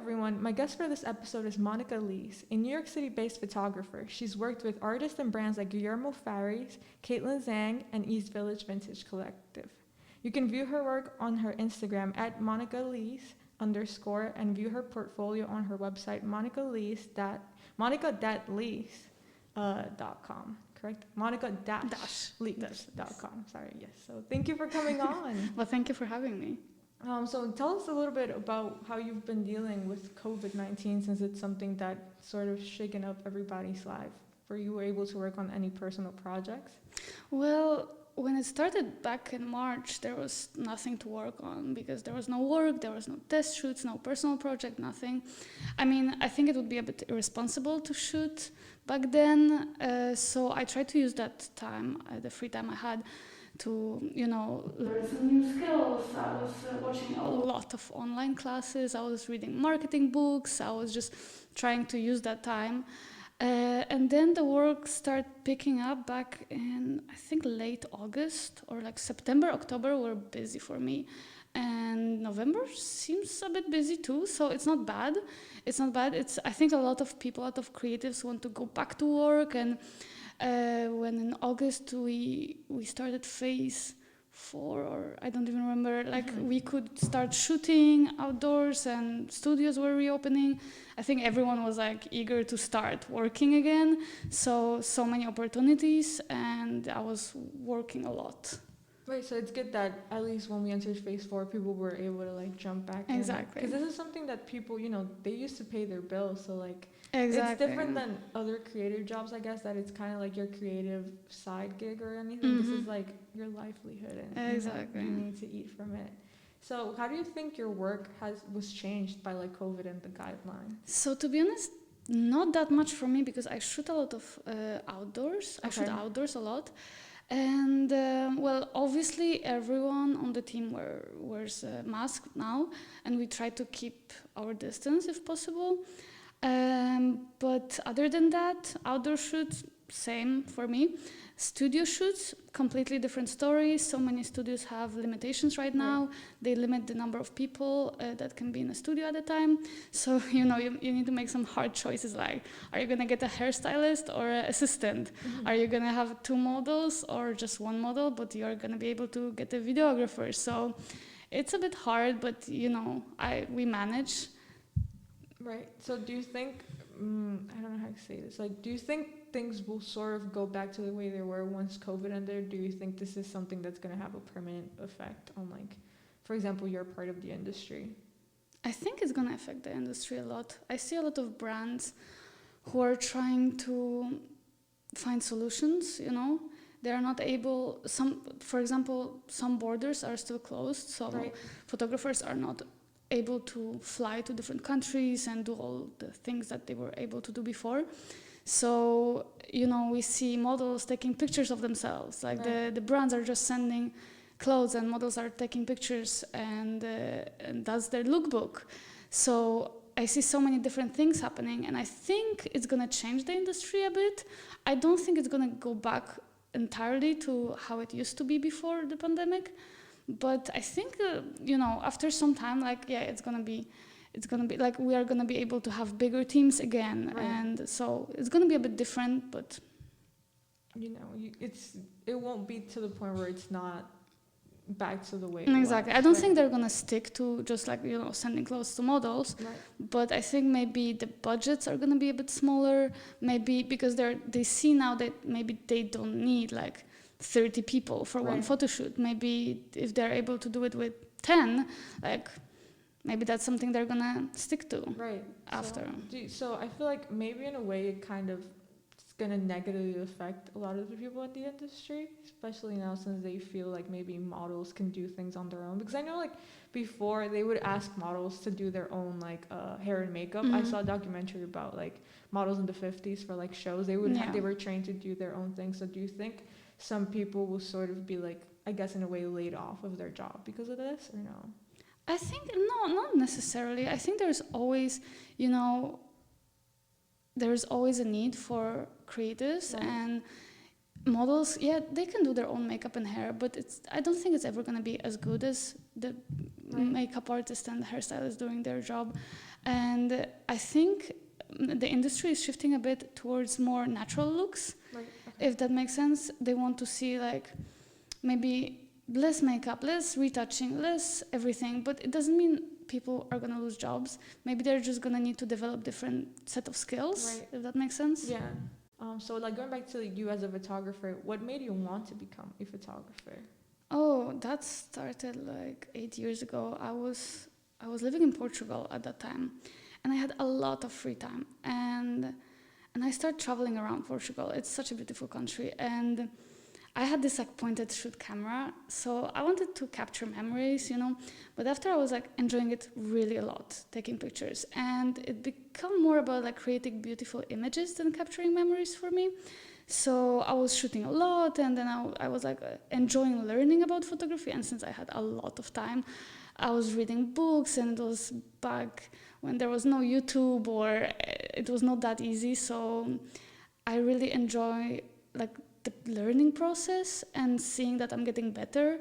everyone. My guest for this episode is Monika Lis, a New York City-based photographer. She's worked with artists and brands like Guillermo Pharis, Katelyn Zhang, and East Village Vintage Collective. You can view her work on her Instagram at @MonikaLis_ and view her portfolio on her website monika-lis.com. Correct? monika-lis.com. Sorry, yes. So thank you for coming on. Well, thank you for having me. So tell us a little bit about how you've been dealing with COVID-19, since it's something that sort of shaken up everybody's life. Were you able to work on any personal projects? Well, when it started back in March, there was nothing to work on because there was no work, there was no test shoots, no personal project, nothing. I mean, I think it would be a bit irresponsible to shoot back then. So I tried to use that time, the free time I had, to, learn some new skills. I was watching a lot of online classes. I was reading marketing books. I was just trying to use that time. And then the work started picking up back in, I think, late August or like September, October were busy for me. And November seems a bit busy too, so it's not bad. I think a lot of people, a lot of creatives want to go back to work. And when in August we started phase 4, or I don't even remember, we could start shooting outdoors and studios were reopening. I think everyone was eager to start working again. So many opportunities, and I was working a lot. Right, so it's good that at least when we entered phase 4, people were able to jump back in. Exactly. Because this is something that people, they used to pay their bills, so Exactly. It's different than other creative jobs, I guess, that it's kind of like your creative side gig or anything. This is your livelihood, and exactly. you need to eat from it. So how do you think your work was changed by COVID and the guidelines? So to be honest, not that much for me because I shoot a lot of outdoors. I shoot outdoors a lot. And obviously everyone on the team wears a mask now, and we try to keep our distance if possible. But other than that, outdoor shoots, same for me. Studio shoots, completely different story. So many studios have limitations right now. They limit the number of people that can be in a studio at a time. So, you need to make some hard choices, like, are you going to get a hairstylist or an assistant? Are you going to have 2 models or just 1 model, but you're going to be able to get a videographer? So it's a bit hard, but, we manage. Right. So do you think, I don't know how to say this, do you think things will sort of go back to the way they were once COVID ended? Do you think this is something that's going to have a permanent effect on, for example, you're part of the industry? I think it's going to affect the industry a lot. I see a lot of brands who are trying to find solutions, They are not able, for example, some borders are still closed, so photographers are not able to fly to different countries and do all the things that they were able to do before. So, we see models taking pictures of themselves. The brands are just sending clothes and models are taking pictures, and that's their lookbook. So I see so many different things happening, and I think it's going to change the industry a bit. I don't think it's going to go back entirely to how it used to be before the pandemic. But I think, after some time, it's gonna be we are gonna be able to have bigger teams again, and so it's gonna be a bit different. But it won't be to the point where it's not back to the way. Exactly. I don't think they're gonna stick to just sending clothes to models. Right. But I think maybe the budgets are gonna be a bit smaller. Maybe because they see now that maybe they don't need 30 people for one photo shoot. Maybe if they're able to do it with 10, maybe that's something they're gonna stick to after. So I feel like maybe in a way it kind of is gonna negatively affect a lot of the people in the industry, especially now since they feel like maybe models can do things on their own. Because I know before they would ask models to do their own hair and makeup. I saw a documentary about models in the 50s for shows. They were trained to do their own thing. So do you think some people will sort of be I guess in a way laid off of their job because of this, or no? I think no, not necessarily. I think there's always a need for creatives, and models, yeah, they can do their own makeup and hair, but I don't think it's ever going to be as good as the makeup artist and the hairstylist doing their job. And I think the industry is shifting a bit towards more natural looks, if that makes sense. They want to see like maybe less makeup, less retouching, less everything, but it doesn't mean people are going to lose jobs. Maybe they're just going to need to develop different set of skills, if that makes sense. Yeah. So like going back to you as a photographer, what made you want to become a photographer? Oh, that started like 8 years ago. I was living in Portugal at that time, and I had a lot of free time, and I started traveling around Portugal. It's such a beautiful country, and I had this like point and shoot camera, so I wanted to capture memories, you know. But after I was like enjoying it really a lot, taking pictures, and it became more about like creating beautiful images than capturing memories for me. So I was shooting a lot, and then I was like enjoying learning about photography. And since I had a lot of time, I was reading books, and it was back when there was no YouTube, or it was not that easy. So I really enjoy like the learning process and seeing that I'm getting better.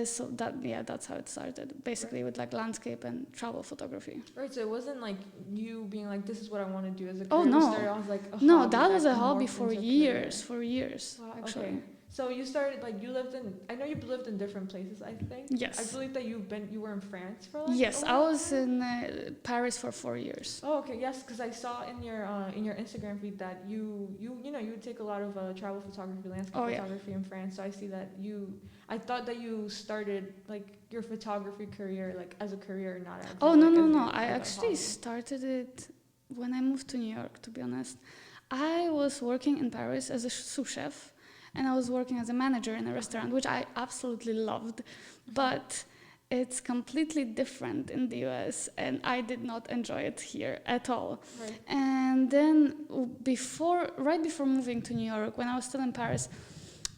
So that's how it started, basically, with like landscape and travel photography. Right, so it wasn't like you being like, this is what I want to do as a career. Oh no, I was like, no, that was a hobby for years, Wow, actually. Okay. So you started like I know you've lived in different places, I think. Yes. I believe that you were in France for like. Yes, I was in Paris for 4 years. Oh, okay, yes, because I saw in your Instagram feed that you would take a lot of travel photography, landscape photography in France. So I see that I thought that you started like your photography career like as a career, not as. Oh no! I actually started it when I moved to New York. To be honest, I was working in Paris as a sous chef. And I was working as a manager in a restaurant, which I absolutely loved. But it's completely different in the US, and I did not enjoy it here at all. Right. And then right before moving to New York, when I was still in Paris,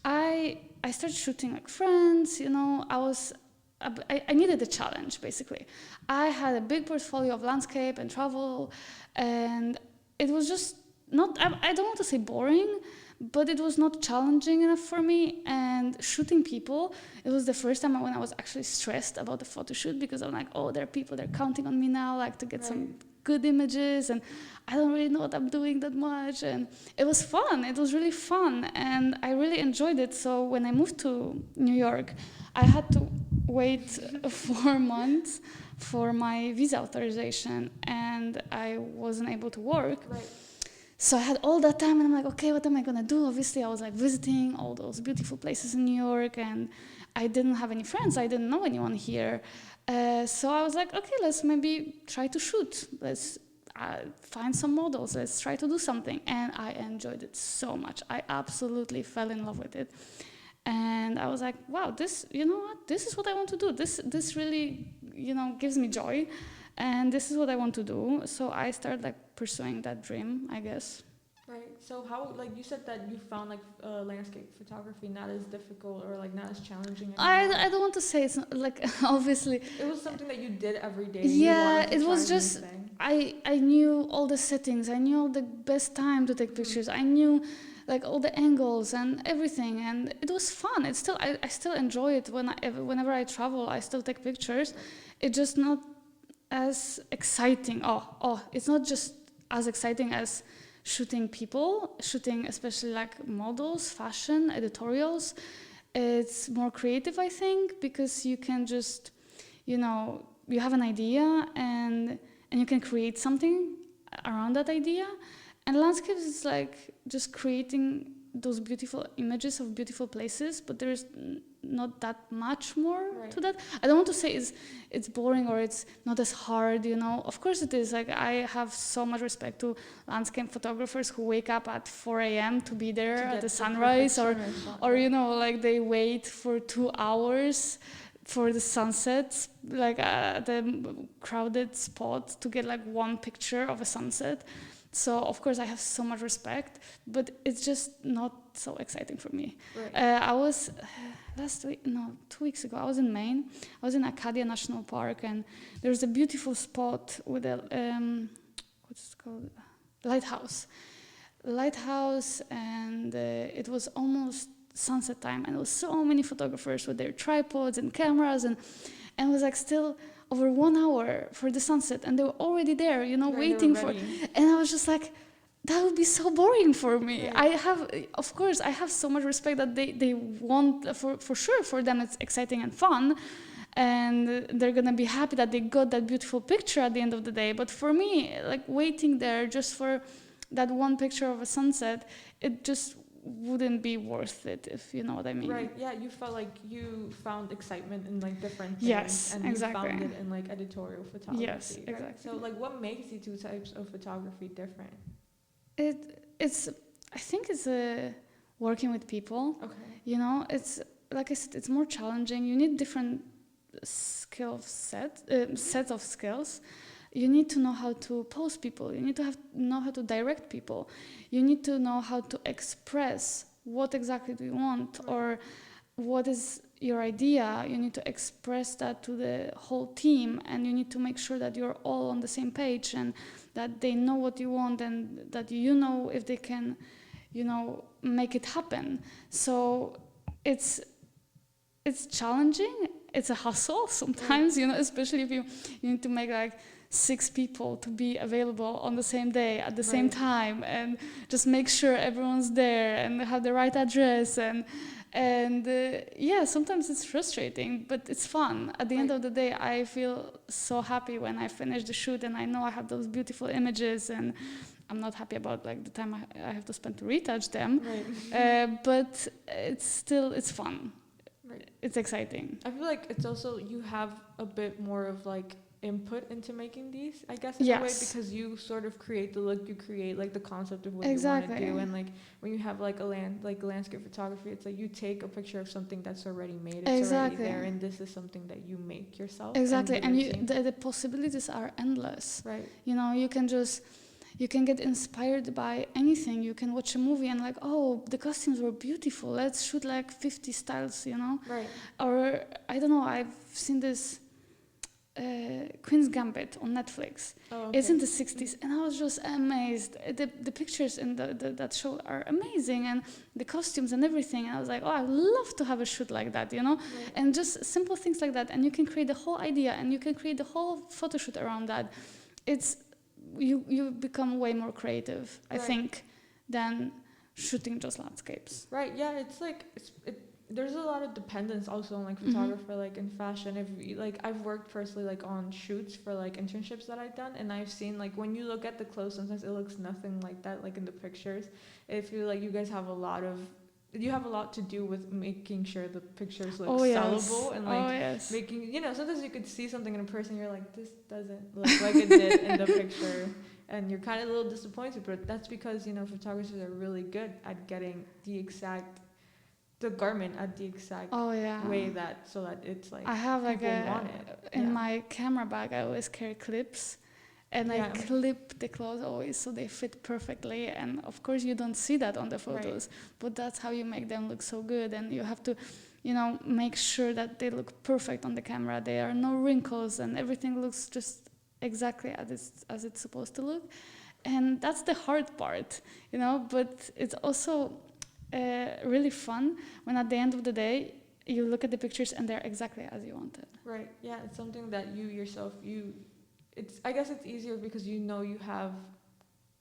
I started shooting like friends, you know. I needed a challenge, basically. I had a big portfolio of landscape and travel, and it was just not, I don't want to say boring, but it was not challenging enough for me. And shooting people, it was the first time when I was actually stressed about the photo shoot, because I'm like, oh, there are people, they're counting on me now, like to get some good images, and I don't really know what I'm doing that much. And it was fun, it was really fun, and I really enjoyed it. So when I moved to New York, I had to wait 4 months for my visa authorization, and I wasn't able to work. So I had all that time, and I'm like, okay, what am I gonna do? Obviously, I was like visiting all those beautiful places in New York, and I didn't have any friends. I didn't know anyone here. So I was like, okay, let's maybe try to shoot. Let's find some models. Let's try to do something. And I enjoyed it so much. I absolutely fell in love with it. And I was like, wow, this is what I want to do. This really, gives me joy. And this is what I want to do. So I started like pursuing that dream, I guess. Right. So how, like you said that you found like landscape photography not as difficult or like not as challenging anymore. I don't want to say it's not, like, obviously. It was something that you did every day. Yeah, it was just, I knew all the settings. I knew all the best time to take pictures. I knew like all the angles and everything, and it was fun. It's still, I still enjoy it whenever I travel. I still take pictures. It's just not as exciting. It's not just as exciting as shooting people, shooting especially like models, fashion, editorials. It's more creative, I think, because you can just, you have an idea and you can create something around that idea. And landscapes is like just creating those beautiful images of beautiful places, but there's not that much more to that. I don't want to say it's boring or it's not as hard, Of course it is. Like, I have so much respect to landscape photographers who wake up at 4 a.m. to be there at the sunrise, or like they wait for 2 hours for the sunsets, like the crowded spot to get like one picture of a sunset. So of course I have so much respect, but it's just not so exciting for me. I was 2 weeks ago, I was in Maine. I was in Acadia National Park, and there's a beautiful spot with a what's it called, lighthouse. lighthouse, and it was almost sunset time, and there was so many photographers with their tripods and cameras, and it was like still over 1 hour for the sunset, and they were already there, you know, waiting for, and I was just like, that would be so boring for me. Right. Of course, I have so much respect that they want, for sure, for them it's exciting and fun, and they're gonna be happy that they got that beautiful picture at the end of the day. But for me, like waiting there just for that one picture of a sunset, it just wouldn't be worth it, if you know what I mean. Right. Yeah. You felt like you found excitement in like different things. Yes, and exactly. You found it in like editorial photography. Yes, exactly. Right? So like, what makes the two types of photography different? It's I think it's working with people. Okay. You know, it's like I said, it's more challenging. You need different sets of skills. You need to know how to pose people. You need to know how to direct people. You need to know how to express what exactly do you want, or what is your idea. You need to express that to the whole team, and you need to make sure that you're all on the same page, and that they know what you want, and that you know if they can, you know, make it happen. So it's challenging. It's a hustle sometimes, you know, especially if you need to make like 6 people to be available on the same day at the same time, and just make sure everyone's there and have the right address, and yeah, sometimes it's frustrating, but it's fun. At the end of the day, I feel so happy when I finish the shoot and I know I have those beautiful images, and I'm not happy about like the time I have to spend to retouch them, but it's fun. Right. It's exciting. I feel like it's also, you have a bit more of like input into making these, I guess, in a way, because you sort of create the look, you create like the concept of what you want to do, and like when you have like landscape photography, it's like you take a picture of something that's already made, it's already there, and this is something that you make yourself. Exactly, and the possibilities are endless. Right. You know, you can get inspired by anything. You can watch a movie and like, oh, the costumes were beautiful, let's shoot like 50 styles, you know? Right. Or, I don't know, I've seen this Queen's Gambit on Netflix. Oh, okay. It's in the 60s, and I was just amazed. The pictures in that show are amazing, and the costumes and everything. And I was like, oh, I'd love to have a shoot like that, you know? Right. And just simple things like that. And you can create the whole idea, and you can create the whole photo shoot around that. It's you become way more creative, I think, than shooting just landscapes. Right. Yeah. It's like there's a lot of dependence also on like photographer, like in fashion. I've worked personally like on shoots for like internships that I've done, and I've seen like when you look at the clothes, sometimes it looks nothing like that, like in the pictures. I feel like you guys have a lot to do with making sure the pictures look sellable, and like making, you know, sometimes you could see something in a person, you're like, this doesn't look like it did in the picture, and you're kind of a little disappointed, but that's because, you know, photographers are really good at getting the garment at the exact way so that it's like, I have like want it. In my camera bag I always carry clips, and I clip the clothes always so they fit perfectly, and of course you don't see that on the photos, but that's how you make them look so good, and you have to, you know, make sure that they look perfect on the camera. There are no wrinkles, and everything looks just exactly as it's supposed to look, and that's the hard part, you know, but it's also really fun when at the end of the day you look at the pictures and they're exactly as you wanted. Right. Yeah, it's something that you yourself, I guess it's easier because you know you have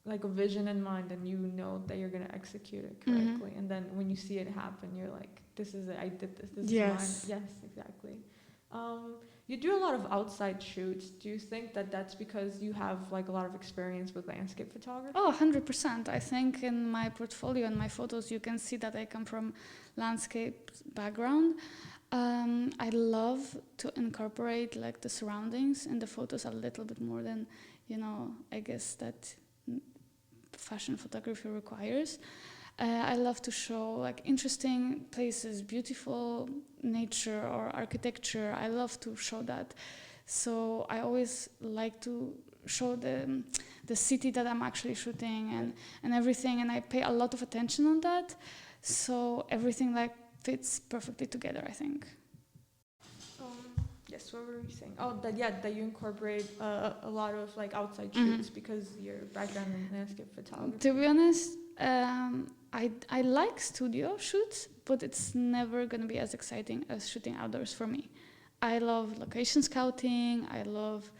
like a vision in mind, and you know that you're going to execute it correctly. And then when you see it happen, you're like, this is it, I did this is mine. Yes, exactly. You do a lot of outside shoots. Do you think that that's because you have like a lot of experience with landscape photography? Oh, 100%. I think in my portfolio and my photos, you can see that I come from landscape background. I love to incorporate like the surroundings in the photos a little bit more than, you know, I guess that fashion photography requires. I love to show like interesting places, beautiful nature or architecture. I love to show that. So I always like to show the city that I'm actually shooting and everything, and I pay a lot of attention on that. So everything like fits perfectly together, I think. Yes, what were we saying? Oh, that you incorporate a lot of like outside shoots because your background in landscape photography. To be honest, I like studio shoots, but it's never gonna be as exciting as shooting outdoors for me. I love location scouting. I love,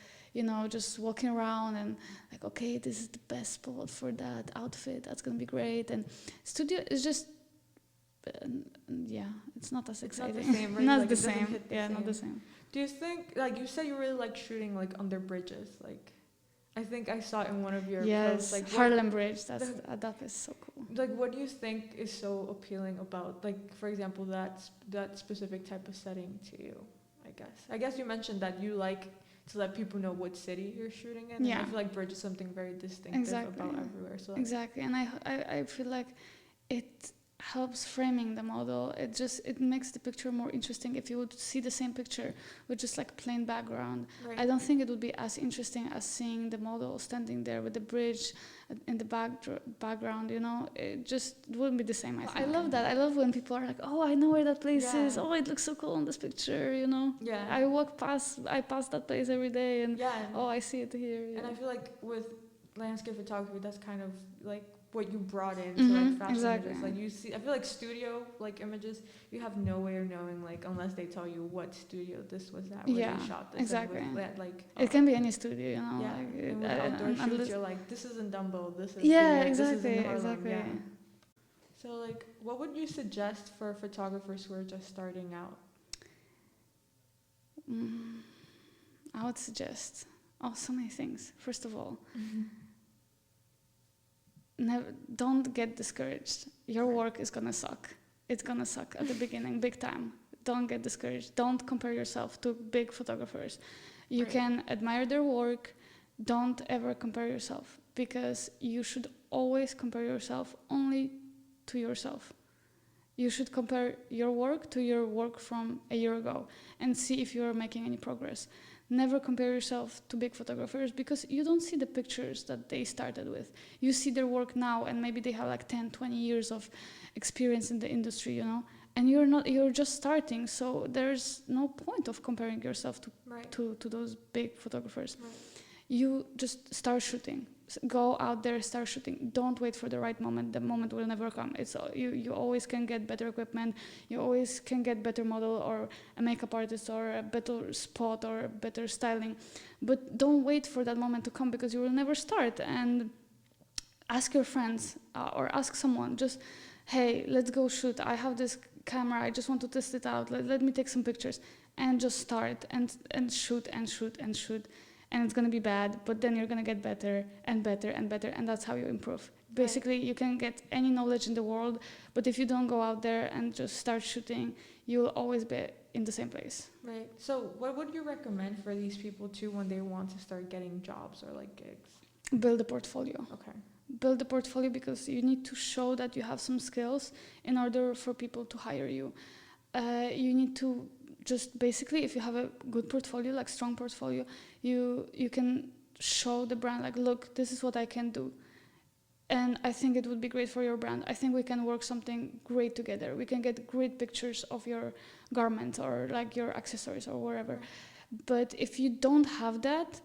just walking around and like, okay, this is the best spot for that outfit. That's gonna be great. And studio is just, it's not as exciting. Not the same, right? Not Like, the it doesn't same. hit the Yeah, same. not the same. Do you think, like you said, you really like shooting like under bridges? Like, I think I saw it in one of your posts. Like, Harlem Bridge. That is so cool. Like, what do you think is so appealing about, like, for example, that specific type of setting to you? I guess you mentioned that you like to let people know what city you're shooting in. Yeah. And I feel like bridge is something very distinctive about everywhere. So like, exactly, and I feel like it helps framing the model. It makes the picture more interesting. If you would see the same picture with just like plain background, right. I don't think it would be as interesting as seeing the model standing there with the bridge in the background. It wouldn't be the same. I love that. I love when people are like, oh, I know where that place is. Oh, it looks so cool in this picture. Yeah. I pass that place every day, and I see it here. And I feel like with landscape photography, that's kind of like what you brought into like fashion images. Like you see, I feel like studio like images, you have no way of knowing, like, unless they tell you what studio this was at, where they shot this. Exactly. And with, like, it can be any studio, Yeah. Like, and with outdoor shoots, you're like, this is in Dumbo, this is exactly, this is in Harlem. exactly. Yeah. So like, what would you suggest for photographers who are just starting out? I would suggest so many things. First of all, don't get discouraged. Your work is gonna suck. It's gonna suck at the beginning, big time. Don't get discouraged. Don't compare yourself to big photographers. You can admire their work. Don't ever compare yourself, because you should always compare yourself only to yourself. You should compare your work to your work from a year ago and see if you're making any progress. Never compare yourself to big photographers, because you don't see the pictures that they started with. You see their work now, and maybe they have like 10, 20 years of experience in the industry, and you're just starting. So there's no point of comparing yourself to those big photographers. Right. You just start shooting. Go out there, start shooting. Don't wait for the right moment. The moment will never come. You always can get better equipment. You always can get better model or a makeup artist or a better spot or better styling. But don't wait for that moment to come, because you will never start. And ask your friends or ask someone, just, hey, let's go shoot. I have this camera. I just want to test it out. Let me take some pictures. And just start and shoot and shoot and shoot. And it's going to be bad, but then you're going to get better and better and better, and that's how you improve. Basically, you can get any knowledge in the world, but if you don't go out there and just start shooting, you'll always be in the same place. Right. So what would you recommend for these people too when they want to start getting jobs or like gigs? Build a portfolio. Okay. Build a portfolio, because you need to show that you have some skills in order for people to hire you. You need to just basically, if you have a good portfolio, like strong portfolio, you can show the brand, like, look, this is what I can do. And I think it would be great for your brand. I think we can work something great together. We can get great pictures of your garment or like your accessories or wherever. But if you don't have that,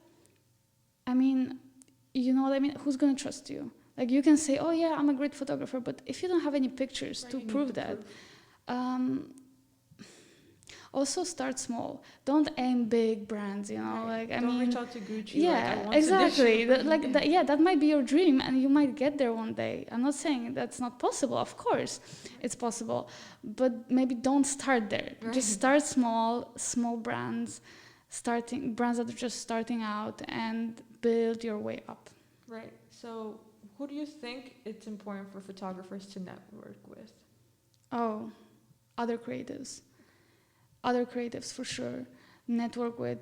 I mean, you know what I mean? Who's going to trust you? Like, you can say, oh yeah, I'm a great photographer, but if you don't have any pictures to prove that, also start small. Don't aim big brands, Don't reach out to Gucci. Yeah, exactly. That might be your dream, and you might get there one day. I'm not saying that's not possible. Of course, it's possible, but maybe don't start there. Right. Just start small brands, brands that are just starting out, and build your way up. Right. So, who do you think it's important for photographers to network with? Oh, other creatives. Other creatives, for sure. Network with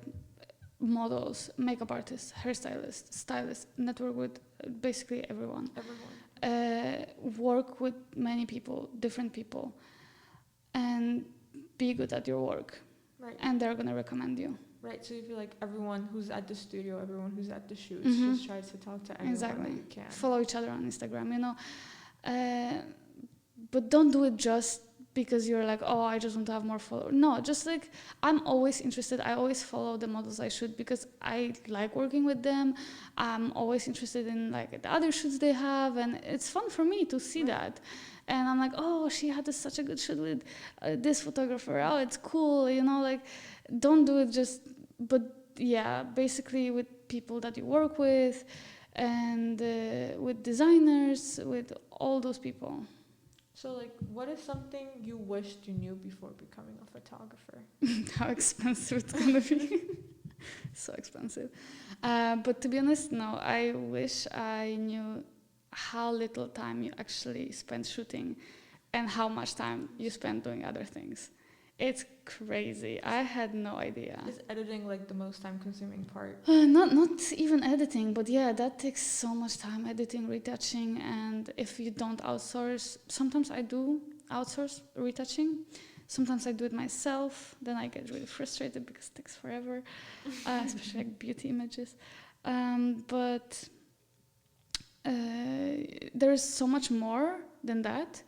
models, makeup artists, hairstylists, stylists. Network with basically everyone. Work with many people, different people, and be good at your work. Right. And they're gonna recommend you. Right. So you feel like everyone who's at the studio, everyone who's at the shoots, just try to talk to everyone that you can. Follow each other on Instagram, But don't do it just because you're like, oh, I just want to have more followers. No, just like I'm always interested. I always follow the models I shoot because I like working with them. I'm always interested in like the other shoots they have, and it's fun for me to see that. And I'm like, oh, she had such a good shoot with this photographer. Oh, it's cool, you know, like don't do it just, but yeah, basically with people that you work with and with designers, with all those people. So, like, what is something you wished you knew before becoming a photographer? How expensive it's gonna be. So expensive. But to be honest, no, I wish I knew how little time you actually spend shooting and how much time you spend doing other things. It's crazy. I had no idea. Is editing like the most time consuming part? Not even editing, but yeah, that takes so much time, editing, retouching, and if you don't outsource, sometimes I do outsource retouching. Sometimes I do it myself, then I get really frustrated because it takes forever, especially like beauty images. But there is so much more than that.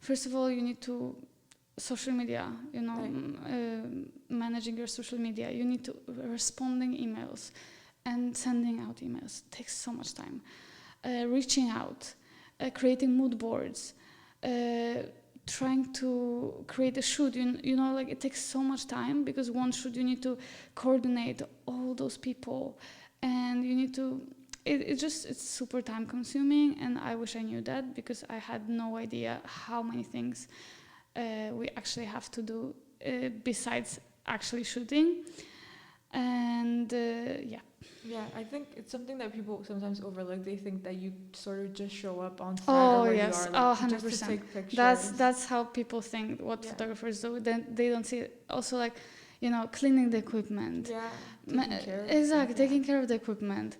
First of all, you need to social media, you know, managing your social media. You need to responding emails and sending out emails. It takes so much time. Reaching out, creating mood boards, trying to create a shoot. You know, like it takes so much time because one shoot you need to coordinate all those people, and you need to. It's super time consuming, and I wish I knew that because I had no idea how many things we actually have to do besides actually shooting. And Yeah, I think it's something that people sometimes overlook. They think that you sort of just show up on set oh or where yes, you are, like, 100%. just to take pictures. That's how people think what photographers do. Then they don't see it. Also, like, you know, cleaning the equipment. Yeah, taking care of exactly, taking care of the equipment.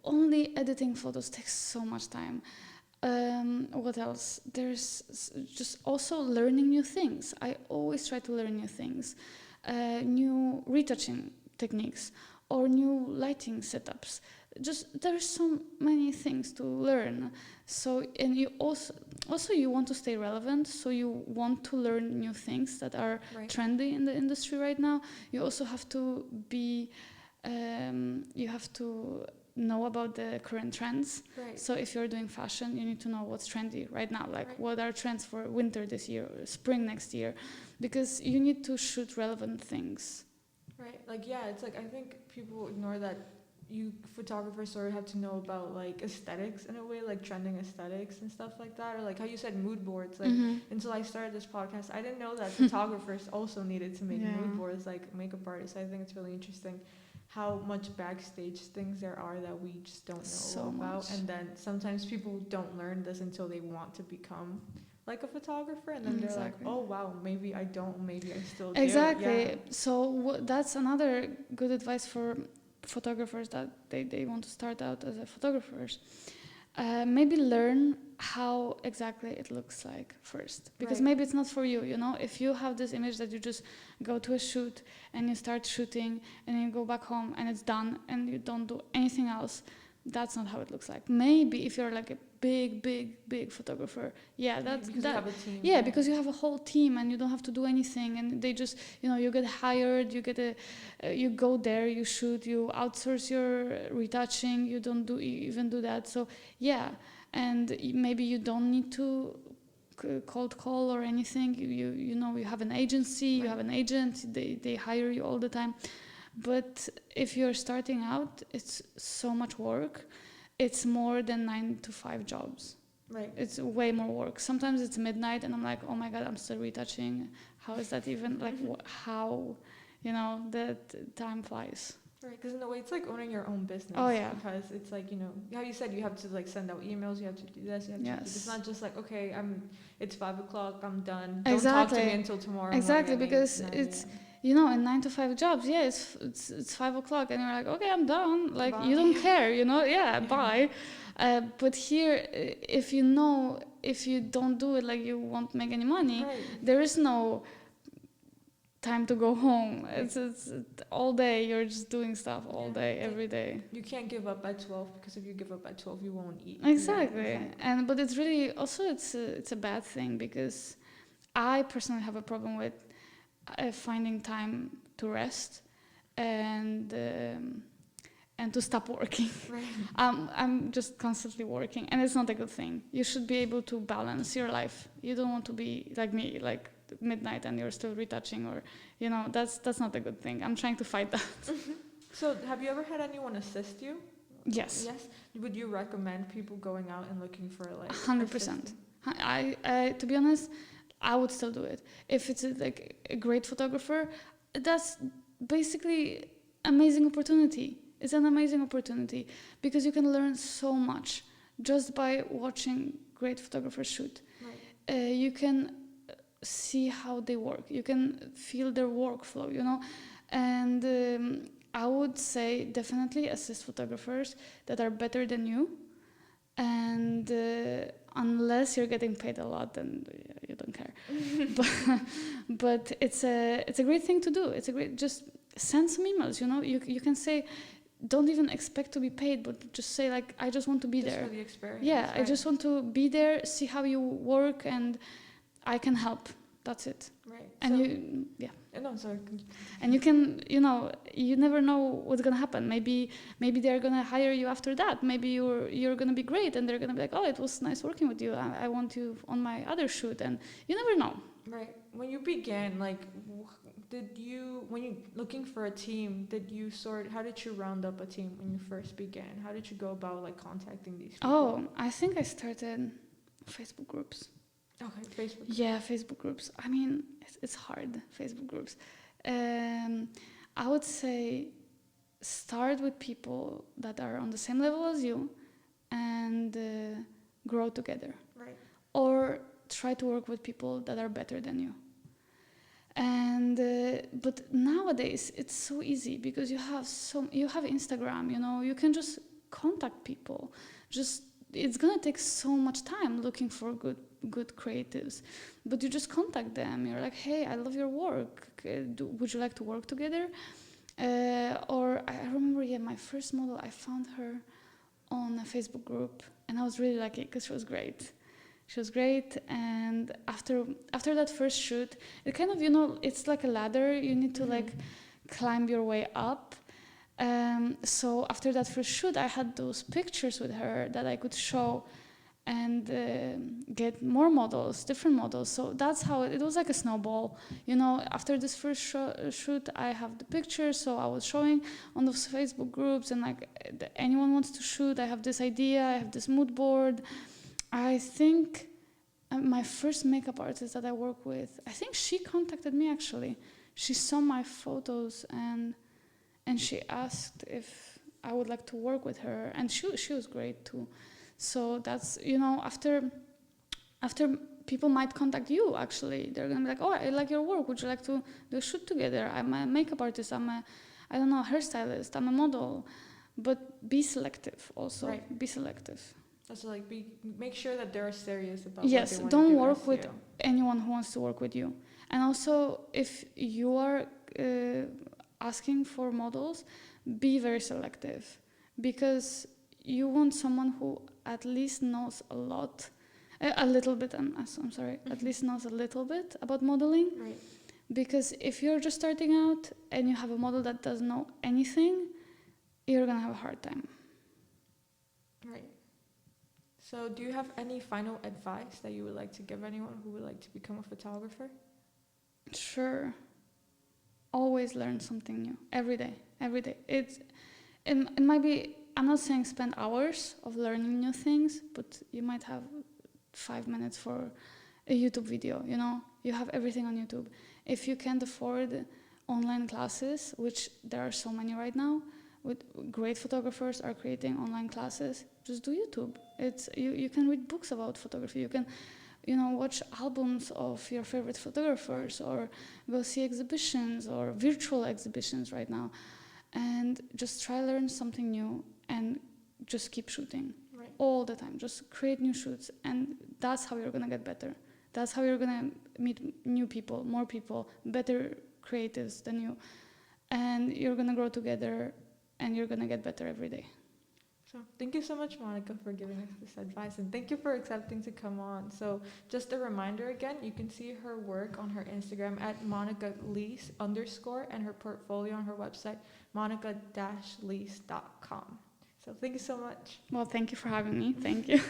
Only editing photos takes so much time. What else? There's just also learning new things. I always try to learn new things, new retouching techniques or new lighting setups. Just there's so many things to learn. So, and you also you want to stay relevant, so you want to learn new things that are trendy in the industry right now. You also have to be you have to know about the current trends. So if you're doing fashion, you need to know what's trendy right now, like what are trends for winter this year or spring next year, because you need to shoot relevant things. Like, yeah, it's like I think people ignore that you photographers sort of have to know about like aesthetics in a way, like trending aesthetics and stuff like that, or like how you said mood boards. Like until I started this podcast, I didn't know that photographers also needed to make mood boards, like makeup artists. I think it's really interesting how much backstage things there are that we just don't know about. And then sometimes people don't learn this until they want to become like a photographer, and then they're like, oh wow, maybe I don't, maybe I still do. Exactly. So that's another good advice for photographers that they want to start out as a photographers. Maybe learn how exactly it looks like first, because maybe it's not for you, you know. If you have this image that you just go to a shoot and you start shooting and you go back home and it's done and you don't do anything else, that's not how it looks like. Maybe if you're like a big photographer, because you have a team, because you have a whole team and you don't have to do anything, and they just, you know, you get hired, you go there, you shoot, you outsource your retouching, you don't even do that. So and maybe you don't need to cold call or anything. You know, you have an agency, you have an agent, they hire you all the time. But if you're starting out, it's so much work. It's more than 9 to 5 jobs. It's way more work. Sometimes it's midnight and I'm like, oh my God, I'm still retouching. How is that even, like, how, you know, that time flies. Because in a way, it's like owning your own business. Oh, yeah. Because it's like, you know, how you said, you have to like send out emails, you have to do this, you have to do this. It's not just like, okay, it's 5 o'clock, I'm done. Don't talk to me until tomorrow. Exactly, because it's, you know, in 9 to 5 jobs, it's 5 o'clock and you're like, okay, I'm done. Like, bye. You don't care, you know? Bye. But here, if you don't do it, like, you won't make any money. There is no time to go home. It's all day. You're just doing stuff all day, every day. You can't give up at 12, because if you give up at 12, you won't eat. Exactly. But it's really also it's a bad thing, because I personally have a problem with finding time to rest and to stop working. Right. I'm just constantly working, and it's not a good thing. You should be able to balance your life. You don't want to be like me, like midnight and you're still retouching, or that's not a good thing. I'm trying to fight that. So have you ever had anyone assist you? Yes. Yes. Would you recommend people going out and looking for like 100%. I to be honest, I would still do it if it's like a great photographer. That's basically amazing opportunity. It's an amazing opportunity because you can learn so much just by watching great photographers shoot. Right. You can see how they work. You can feel their workflow, and I would say definitely assist photographers that are better than you, and unless you're getting paid a lot, then you don't care. but it's a great thing to do. It's a great, just send some emails. You can say, don't even expect to be paid, but just say like, I just want to be Just there. for the experience. Yeah, right. I just want to be there, see how you work, and I can help. That's it. Right. And so, No, sorry. and you can, you never know what's gonna happen. Maybe they're gonna hire you after that. Maybe you're gonna be great, and they're gonna be like, oh, it was nice working with you. I want you on my other shoot, and you never know. Right. When you began, like, when you looking for a team, how did you round up a team when you first began? How did you go about like contacting these people? Oh, I think I started Facebook groups. Okay, Facebook. Yeah, Facebook groups. I mean, it's hard, Facebook groups. I would say start with people that are on the same level as you and grow together. Right. Or try to work with people that are better than you. And but nowadays it's so easy because you have Instagram, you can just contact people. It's gonna take so much time looking for good creatives, but you just contact them. You're like, hey, I love your work. Would you like to work together? Or I remember, my first model, I found her on a Facebook group, and I was really lucky because she was great. She was great, and after that first shoot, it kind of, it's like a ladder. You need to like climb your way up. So after that first shoot, I had those pictures with her that I could show and get more models, different models. So that's how it was like a snowball. After this first shoot, I have the pictures, so I was showing on those Facebook groups, and like anyone wants to shoot, I have this idea, I have this mood board. I think my first makeup artist that I work with, I think she contacted me actually. She saw my photos and she asked if I would like to work with her, and she was great too. So that's, after people might contact you, actually, they're gonna be like, oh, I like your work. Would you like to do a shoot together? I'm a makeup artist. I'm a hairstylist. I'm a model. But be selective also. Right. Be selective. So like make sure that they're serious about yes, what they want don't to do work as with you. anyone who wants to work with you. And also, if you are asking for models, be very selective, because you want someone who at least knows at least knows a little bit about modeling. Right. Because if you're just starting out and you have a model that doesn't know anything, you're gonna have a hard time. Right. So do you have any final advice that you would like to give anyone who would like to become a photographer? Sure. Always learn something new. Every day. It might be, I'm not saying spend hours of learning new things, but you might have 5 minutes for a YouTube video, You have everything on YouTube. If you can't afford online classes, which there are so many right now, with great photographers are creating online classes, just do YouTube. You can read books about photography. You can, watch albums of your favorite photographers, or go see exhibitions or virtual exhibitions right now, and just try learn something new and just keep shooting. Right. All the time. Just create new shoots, and that's how you're gonna get better. That's how you're gonna meet new people, more people, better creatives than you, and you're gonna grow together, and you're gonna get better every day. So thank you so much, Monica, for giving us this advice, and thank you for accepting to come on. So just a reminder again, you can see her work on her Instagram at Monika Lis _ and her portfolio on her website, monica-lis.com. So thank you so much. Well, thank you for having me. Thank you.